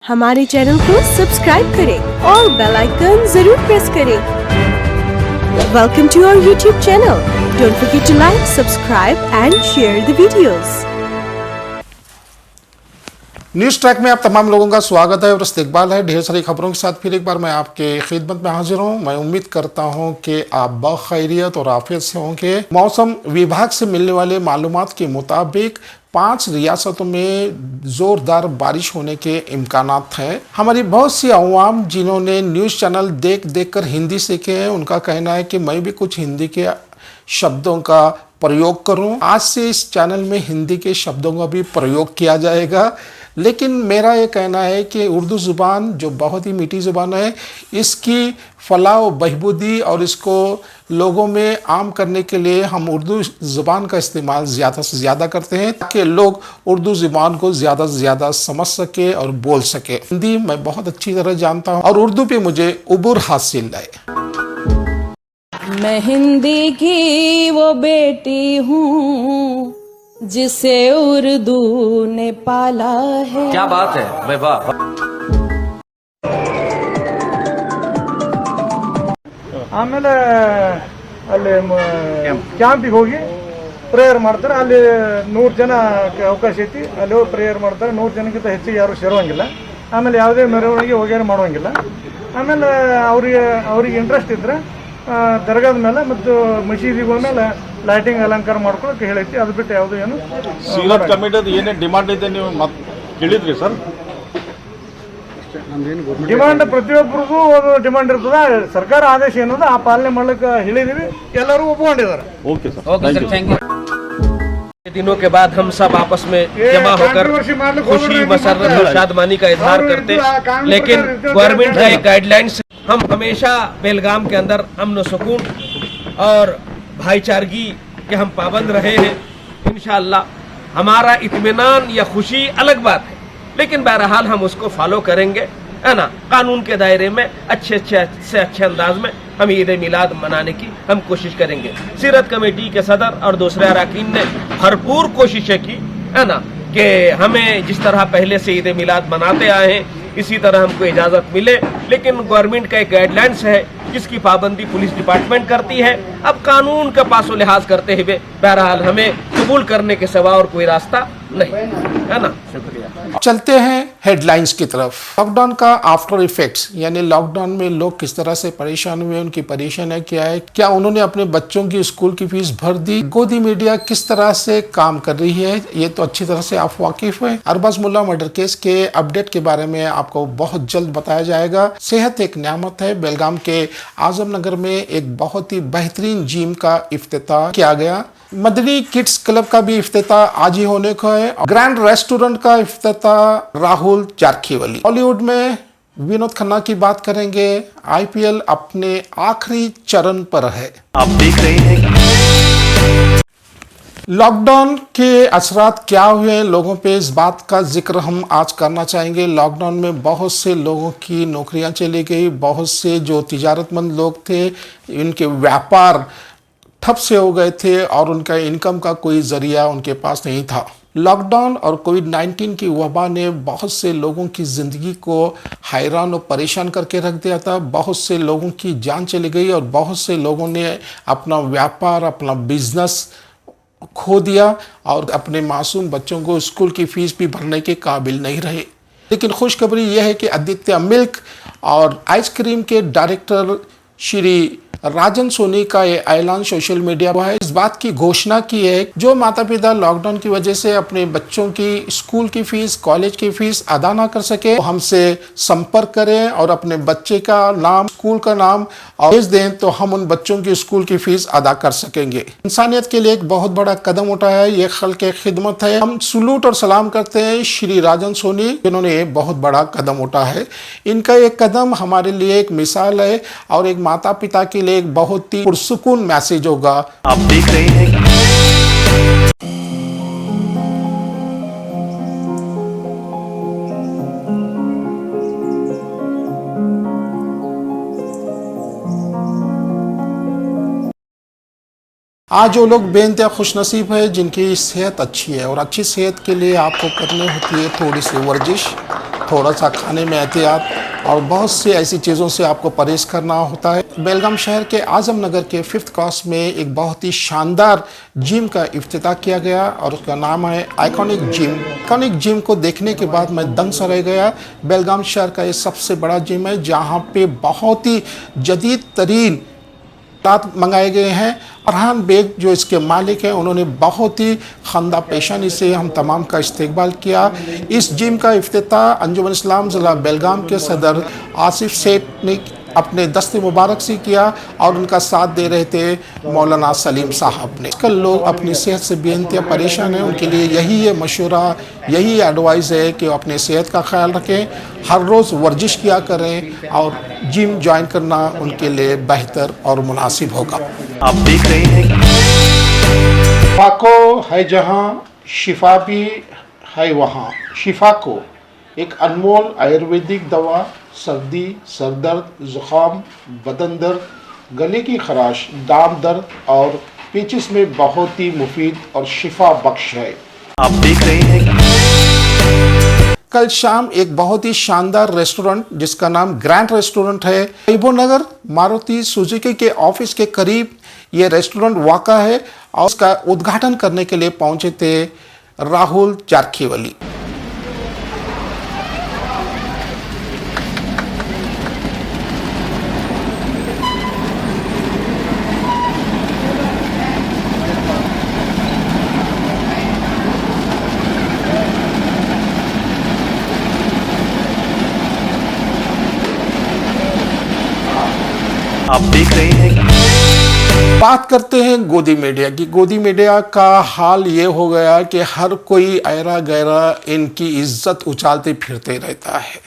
हमारे चैनल को सब्सक्राइब करें और बेल आइकन जरूर प्रेस करें। Welcome to our YouTube channel. Don't forget to like, subscribe and share the videos. News track में आप तमाम लोगों का स्वागत है और इस्तकबाल है। ढेर सारी खबरों के साथ फिर एक बार मैं आपके खिदमत में हाजिर हूं। मैं उम्मीद करता हूं कि आप बखैरियत और आफियत से होंगे। मौसम विभाग से मिलने वाले मालूमात के मुताबिक 5 रियासतों में ज़ोरदार बारिश होने के इम्कानात हैं। हमारी बहुत सी अवाम जिन्होंने न्यूज़ चैनल देख कर हिंदी सीखे हैं, उनका कहना है कि मैं भी कुछ हिंदी के शब्दों का प्रयोग करूं। आज से इस चैनल में हिंदी के शब्दों का भी प्रयोग किया जाएगा, लेकिन मेरा ये कहना है कि उर्दू ज़ुबान जो बहुत ही मीठी ज़ुबान है, इसकी फलाह व बहबूदी और इसको लोगों में आम करने के लिए हम उर्दू ज़ुबान का इस्तेमाल ज़्यादा से ज़्यादा करते हैं ताकि लोग उर्दू ज़ुबान को ज़्यादा से ज़्यादा समझ सके और बोल सके। हिंदी मैं बहुत अच्छी तरह जानता हूँ और उर्दू पे मुझे उबूर हासिल है। मैं हिंदी की वो बेटी हूँ जिसे उर्दू ने पाला है। क्या बात है, भाई वाह। ಆಮೇಲೆ ಅಲ್ಲಿ ಕ್ಯಾಂಪಿಗೆ ಹೋಗಿ ಪ್ರೇಯರ್ ಮಾಡ್ತಾರೆ. ಅಲ್ಲಿ 100 ಜನ ಅವಕಾಶ ಐತಿ. ಅಲ್ಲಿ ಹೋಗಿ ಪ್ರೇಯರ್ ಮಾಡ್ತಾರೆ. 100 ಜನಕ್ಕಿಂತ ಹೆಚ್ಚಿಗೆ ಯಾರು ಸೇರುವಂಗಿಲ್ಲ. ಆಮೇಲೆ ಯಾವುದೇ ಮೆರವಣಿಗೆ ಹೋಗಿ ಮಾಡುವಂಗಿಲ್ಲ. ಆಮೇಲೆ ಅವ್ರಿಗೆ ಇಂಟ್ರೆಸ್ಟ್ ಇದ್ರೆ ದರ್ಗಾದ ಮೇಲೆ ಮತ್ತು ಮಸೀದಿಗಳ ಮೇಲೆ ಲೈಟಿಂಗ್ ಅಲಂಕಾರ ಮಾಡ್ಕೊಳಕ್ಕೆ ಹೇಳೈತಿ. ಅದು ಬಿಟ್ಟು ಯಾವುದು ಏನು ಸೀರತ್ ಕಮಿಟಿದು ಏನೇ ಡಿಮಾಂಡ್ ಇದೆ ನೀವು ಕೇಳಿದ್ರಿ ಸರ್? ಡಿಮಾಂಡ್ ಪ್ರತಿಯೊಬ್ಬರಿಗೂ ಒಂದು ಡಿಮಾಂಡ್ ಇರ್ತದೆ. ಸರ್ಕಾರ ಆದೇಶ ಏನದ ಆ ಪಾಲನೆ ಮಾಡ್ಲಿಕ್ಕೆ ಹೇಳಿದೀವಿ. ಎಲ್ಲರೂ ಒಪ್ಕೊಂಡಿದ್ದಾರೆ. Okay sir, thank you. दिनों के बाद हम सब आपस में जमा होकर खुशी मसरत और शादमानी का इजहार करते, लेकिन गवर्नमेंट का एक गाइडलाइंस हम हमेशा बेलगाम के अंदर अमन सुकून और भाईचारगी के हम पाबंद रहे हैं। इंशाअल्लाह हमारा इत्मीनान या खुशी अलग बात है, लेकिन बहरहाल हम उसको फॉलो करेंगे, है ना। कानून के दायरे में अच्छे अंदाज में हम ईद मिलाद मनाने की हम कोशिश करेंगे। सीरत कमेटी के सदर और दूसरे अरकान ने भरपूर कोशिशें की, है ना, कि हमें जिस तरह पहले से ईद मिलाद मनाते आए हैं इसी तरह हमको इजाज़त मिले, लेकिन गवर्नमेंट का एक गाइडलाइंस है जिसकी पाबंदी पुलिस डिपार्टमेंट करती है। अब कानून का पासो लिहाज करते हुए बहरहाल हमें कबूल करने के सिवा और कोई रास्ता नहीं, है ना। शुक्रिया। चलते हैं हेडलाइंस की तरफ। लॉकडाउन का आफ्टर इफेक्ट्स, यानी लॉकडाउन में लोग किस तरह से परेशान हुए, उनकी परेशानी क्या है, क्या उन्होंने अपने बच्चों की स्कूल की फीस भर दी, गोदी मीडिया किस तरह से काम कर रही है, ये तो अच्छी तरह से आप वाकिफ हैं। अरबाज मुल्ला मर्डर केस के अपडेट के बारे में आपको बहुत जल्द बताया जाएगा। सेहत एक नेमत है। बेलगाम के आजम नगर में एक बहुत ही बेहतरीन जिम का इफ्तिताह किया गया। मदनी किड्स क्लब का भी इफ्तिताह आज ही होने को है। ग्रैंड रेस्टोरेंट का इफ्तिताह राहुल जारकीवली। बॉलीवुड में विनोद खन्ना की बात करेंगे। IPL अपने आखिरी चरण पर है। आप देख रहे हैं लॉकडाउन के असरात क्या हुए लोगों पे, इस बात का जिक्र हम आज करना चाहेंगे। लॉकडाउन में बहुत से लोगों की नौकरियां चली गई। बहुत से जो तिजारतमंद लोग थे, इनके व्यापार ठप से हो गए थे और उनका इनकम का कोई जरिया उनके पास नहीं था। लॉकडाउन और कोविड-19 की वबा ने बहुत से लोगों की ज़िंदगी को हैरान और परेशान करके रख दिया था। बहुत से लोगों की जान चली गई और बहुत से लोगों ने अपना व्यापार, अपना बिजनेस खो दिया और अपने मासूम बच्चों को स्कूल की फीस भी भरने के काबिल नहीं रहे। लेकिन खुशखबरी यह है कि आदित्य मिल्क और आइसक्रीम के डायरेक्टर श्री राजन सोनी का ये ऐलान सोशल मीडिया पर है। इस बात की घोषणा की है जो माता पिता लॉकडाउन की वजह से अपने बच्चों की स्कूल की फीस, कॉलेज की फीस अदा ना कर सके, तो हमसे संपर्क करें और अपने बच्चे का नाम, स्कूल का नाम और भेज दें, तो हम उन बच्चों की स्कूल की फीस अदा कर सकेंगे। इंसानियत के लिए एक बहुत बड़ा कदम उठाया है। ये खल्क खिदमत है। हम सलूट और सलाम करते हैं श्री राजन सोनी, जिन्होंने ये बहुत बड़ा कदम उठाया है। इनका एक कदम हमारे लिए एक मिसाल है और एक माता पिता के लिए एक बहुत ही पुरसुकून मैसेज होगा। आप देख रहे हैं आज वो लोग बेइंतहा खुशनसीब है जिनकी सेहत अच्छी है, और अच्छी सेहत के लिए आपको करनी होती है थोड़ी सी वर्जिश। थोड़ा सा खाने में एहतियात और बहुत सी ऐसी चीज़ों से आपको परहेज करना होता है। बेलगाम शहर के आजम नगर के 5th क्रॉस में एक बहुत ही शानदार जिम का इफ्तिताह किया गया और उसका नाम है आइकॉनिक जिम। आइकॉनिक जिम को देखने के बाद मैं दंग सा रह गया। बेलगाम शहर का ये सबसे बड़ा जिम है जहाँ पे बहुत ही जदीद तरीन मंगाए गए हैं। अरहान बेग जो इसके मालिक हैं उन्होंने बहुत ही खंदा पेशानी से हम तमाम का इस्तेकबाल किया। इस जिम का इफ्तिताह अंजुमन इस्लाम ज़िला बेलगाम के सदर आसिफ सेठ ने अपने दस्ते मुबारक से किया और उनका साथ दे रहे थे मौलाना सलीम साहब ने। कल लोग अपनी सेहत से बेइंतहा परेशान हैं, उनके लिए यही है मशवरा, यही एडवाइस है कि अपने सेहत का ख्याल रखें, हर रोज़ वर्जिश किया करें और जिम ज्वाइन करना उनके लिए बेहतर और मुनासिब होगा। आप देख रहे हैं शिफा को है जहाँ शिफा भी है वहाँ। शिफा को एक अनमोल आयुर्वेदिक दवा सर्दी, सरदर्द, जुकाम, बदन दर्द, गले की खराश, दाम दर्द और पेचिस में बहुत ही मुफीद और शिफा बख्श है। आप देख रहे हैं कल शाम एक बहुत ही शानदार रेस्टोरेंट जिसका नाम ग्रैंड रेस्टोरेंट है, वैभव नगर मारुति सुजुकी के ऑफिस के करीब ये रेस्टोरेंट वाक़ा है और उसका उद्घाटन करने के लिए पहुंचे थे राहुल जारखीवाली। आप देख रहे हैं बात करते हैं गोदी मीडिया की। गोदी मीडिया का हाल ये हो गया कि हर कोई ऐरा गैरा इनकी इज्जत उछालते फिरते रहता है।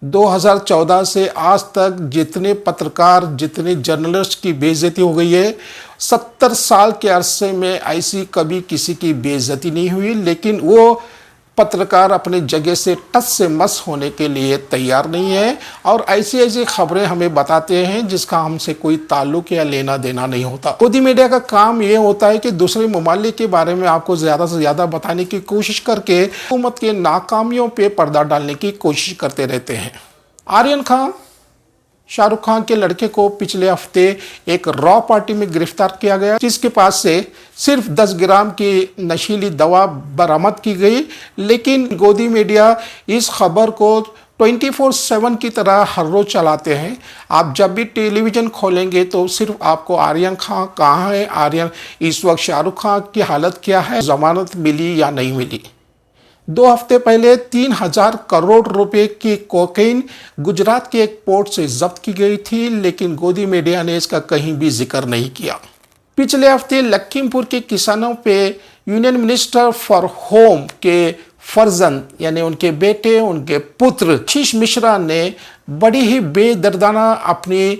2014 से आज तक जितने पत्रकार, जितने जर्नलिस्ट की बेइज्जती हो गई है, 70 साल के अरसे में ऐसी कभी किसी की बेइज्जती नहीं हुई। लेकिन वो पत्रकार अपने जगह से टस से मस होने के लिए तैयार नहीं है और ऐसी ऐसी खबरें हमें बताते हैं जिसका हमसे कोई ताल्लुक या लेना देना नहीं होता। गोदी मीडिया का काम ये होता है कि दूसरे ममालिक के बारे में आपको ज़्यादा से ज़्यादा बताने की कोशिश करके हुकूमत के नाकामियों पे पर्दा डालने की कोशिश करते रहते हैं। आर्यन खान, शाहरुख खान के लड़के को पिछले हफ्ते एक रॉ पार्टी में गिरफ्तार किया गया जिसके पास से सिर्फ 10 ग्राम की नशीली दवा बरामद की गई। लेकिन गोदी मीडिया इस खबर को 24/7 की तरह हर रोज़ चलाते हैं। आप जब भी टेलीविज़न खोलेंगे तो सिर्फ आपको आर्यन खान कहाँ है, आर्यन इस वक्त शाहरुख खान की हालत क्या है, जमानत मिली या नहीं मिली। 2 हफ्ते पहले 3000 करोड़ रुपए की कोकेन गुजरात के एक पोर्ट से जब्त की गई थी, लेकिन गोदी मीडिया ने इसका कहीं भी जिक्र नहीं किया। पिछले हफ्ते लखीमपुर के किसानों पे यूनियन मिनिस्टर फॉर होम के फर्जंद यानी उनके बेटे, उनके पुत्र आशीष मिश्रा ने बड़ी ही बेदर्दाना अपनी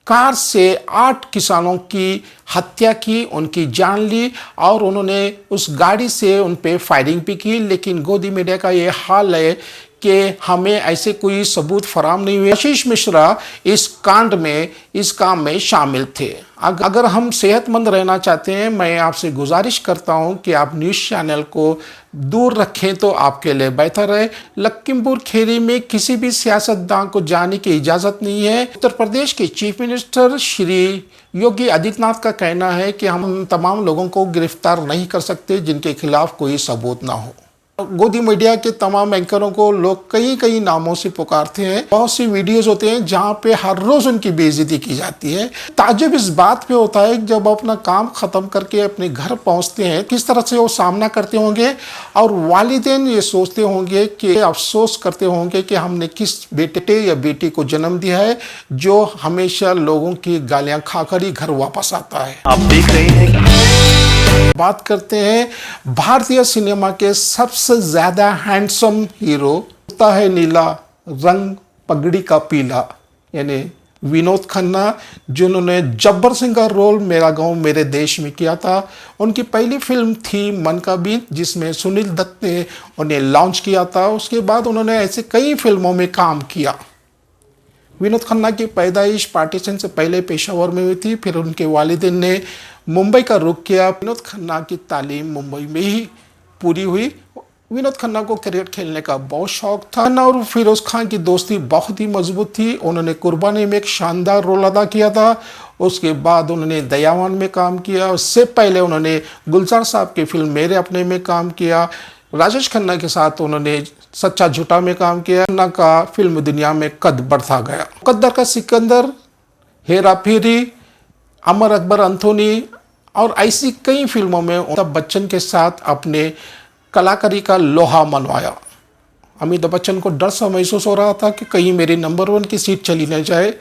कार से 8 किसानों की हत्या की, उनकी जान ली और उन्होंने उस गाड़ी से उन पे फायरिंग भी की। लेकिन गोदी मीडिया का ये हाल है कि हमें ऐसे कोई सबूत फराम नहीं हुए। आशीष मिश्रा इस कांड में, इस काम में शामिल थे। अगर हम सेहतमंद रहना चाहते हैं, मैं आपसे गुजारिश करता हूं कि आप न्यूज़ चैनल को दूर रखें तो आपके लिए बेहतर है। लखीमपुर खीरी में किसी भी सियासतदान को जाने की इजाज़त नहीं है। उत्तर प्रदेश के चीफ मिनिस्टर श्री योगी आदित्यनाथ का कहना है कि हम तमाम लोगों को गिरफ्तार नहीं कर सकते जिनके खिलाफ कोई सबूत ना हो। गोदी मीडिया के तमाम एंकरों को लोग कई कई नामों से पुकारते हैं। बहुत सी वीडियोस होते हैं जहां पे हर रोज उनकी बेइज्जती की जाती है। ताज्जुब इस बात पे होता है कि जब अपना काम खत्म करके अपने घर पहुंचते हैं किस तरह से वो सामना करते होंगे और वालिदैन ये सोचते होंगे कि अफसोस करते होंगे कि हमने किस बेटे या बेटी को जन्म दिया है जो हमेशा लोगों की गालियां खाकर ही घर वापस आता है। आप देख रहे हैं बात करते हैं भारतीय सिनेमा के सबसे ज्यादा हैंडसम हीरो, होता है नीला रंग पगड़ी का पीला, यानी विनोद खन्ना, जिन्होंने जब्बर सिंह का रोल मेरा गांव मेरे देश में किया था। उनकी पहली फिल्म थी मन का बीत जिसमें सुनील दत्त ने उन्हें लॉन्च किया था। उसके बाद उन्होंने ऐसे कई फिल्मों में काम किया। विनोद खन्ना की पैदाइश पार्टीशन से पहले पेशावर में हुई थी, फिर उनके वालिदैन ने मुंबई का रुख किया। विनोद खन्ना की तालीम मुंबई में ही पूरी हुई। विनोद खन्ना को क्रिकेट खेलने का बहुत शौक था। खन्ना और फिरोज खान की दोस्ती बहुत ही मजबूत थी। उन्होंने कुर्बानी में एक शानदार रोल अदा किया था। उसके बाद उन्होंने दयावान में काम किया। उससे पहले उन्होंने गुलजार साहब की फिल्म मेरे अपने में काम किया। राजेश खन्ना के साथ उन्होंने सच्चा झूठा में काम किया। खन्ना का फिल्म दुनिया में कद बढ़ता गया। मुकद्दर का सिकंदर, हेरा फेरी, अमर अकबर अंथोनी और ऐसी कई फिल्मों में अमिताभ बच्चन के साथ अपने कलाकारी का लोहा मनवाया। अमिताभ बच्चन को डर सा महसूस हो रहा था कि कहीं मेरी नंबर 1 की सीट चली न जाए,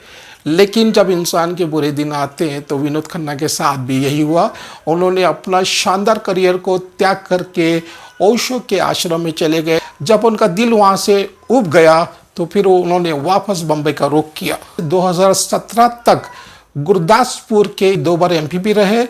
लेकिन जब इंसान के बुरे दिन आते हैं तो विनोद खन्ना के साथ भी यही हुआ। उन्होंने अपना शानदार करियर को त्याग करके ओशो के आश्रम में चले गए। जब उनका दिल वहाँ से उब गया तो फिर उन्होंने वापस बम्बई का रुख किया। 2017 तक गुरदासपुर के 2 बार एमपी भी रहे।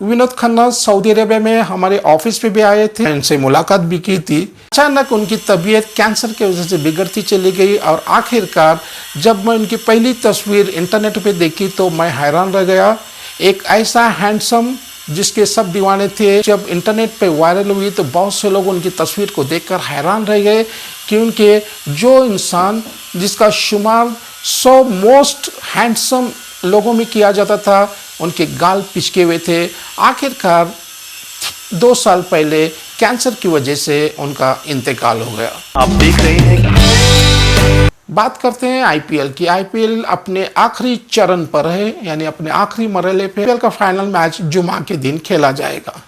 विनोद खन्ना सऊदी अरेबिया में हमारे ऑफिस पे भी आए थे, इनसे मुलाकात भी की थी। अचानक उनकी तबीयत कैंसर की वजह से बिगड़ती चली गई और आखिरकार जब मैं उनकी पहली तस्वीर इंटरनेट पे देखी तो मैं हैरान रह गया। एक ऐसा हैंडसम जिसके सब दीवाने थे। जब इंटरनेट पे वायरल हुई तो बहुत से लोग उनकी तस्वीर को देखकर हैरान रह गए, क्योंकि जो इंसान जिसका शुमार 100 मोस्ट हैंडसम लोगों में किया जाता था, उनके गाल पिचके हुए थे। आखिरकार 2 साल पहले कैंसर की वजह से उनका इंतकाल हो गया। आप देख रहे हैं बात करते हैं आईपीएल की। आईपीएल अपने आखिरी चरण पर है, यानी अपने आखिरी मरहले पे। आईपीएल का फाइनल मैच जुमा के दिन खेला जाएगा।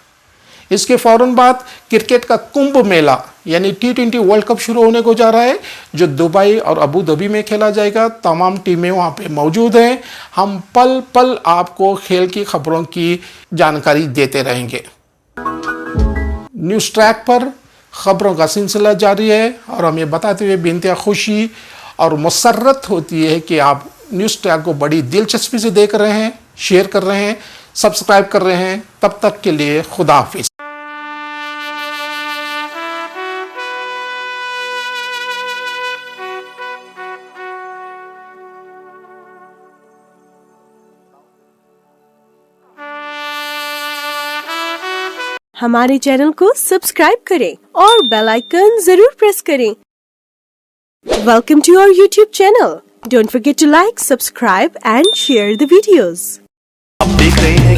इसके फौरन बाद क्रिकेट का कुंभ मेला यानी T20 वर्ल्ड कप शुरू होने को जा रहा है, जो दुबई और अबू धाबी में खेला जाएगा। तमाम टीमें वहां पे मौजूद हैं। हम पल पल आपको खेल की खबरों की जानकारी देते रहेंगे। न्यूज़ ट्रैक पर खबरों का सिलसिला जारी है और हमें बताते हुए बेइंतहा खुशी और मसर्रत होती है कि आप न्यूज़ ट्रैक को बड़ी दिलचस्पी से देख रहे हैं, शेयर कर रहे हैं, सब्सक्राइब कर रहे हैं। तब तक के लिए खुदा हाफिज। हमारे चैनल को सब्सक्राइब करें और बेल आइकन जरूर प्रेस करें। Welcome to our YouTube channel. Don't forget to like, subscribe and share the videos. आप देख रहे हैं